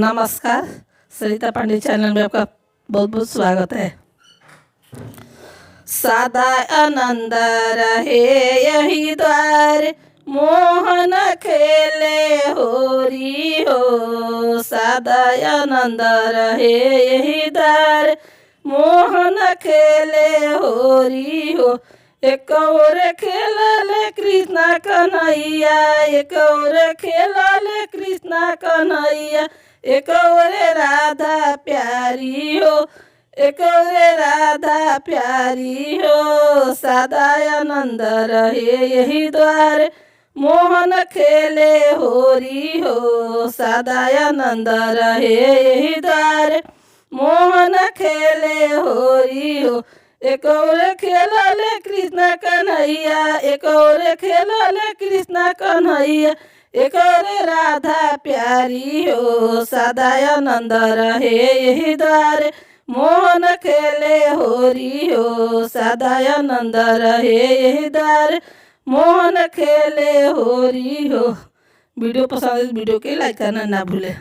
नमस्कार, सरिता पांडे चैनल में आपका बहुत बहुत स्वागत है। सदा आनंद रहे यही द्वार, मोहन खेले होरी हो। सदा आनंद रहे यही द्वार, मोहन खेले होरी हो। एक और खेलले कृष्णा कन्हैया, एक और खेलले कृष्णा कन्हैया। एक और राधा प्यारी हो, एक और राधा प्यारी हो। सदा आनंद रहे यही द्वार, मोहन खेले होरी हो। सदा आनंद रहे यही द्वार, मोहन खेले होरी हो। एक और खेलले कृष्णा कन्हैया, एक और खेलले कृष्णा कन्हैया। एक और राधा प्यारी हो। सदा आनंद रहे यही द्वार, मोहन खेले होरी हो। सदा आनंद रहे यही द्वार, मोहन खेले होरी हो। वीडियो पसंद है वीडियो के लाइक करना ना भूले।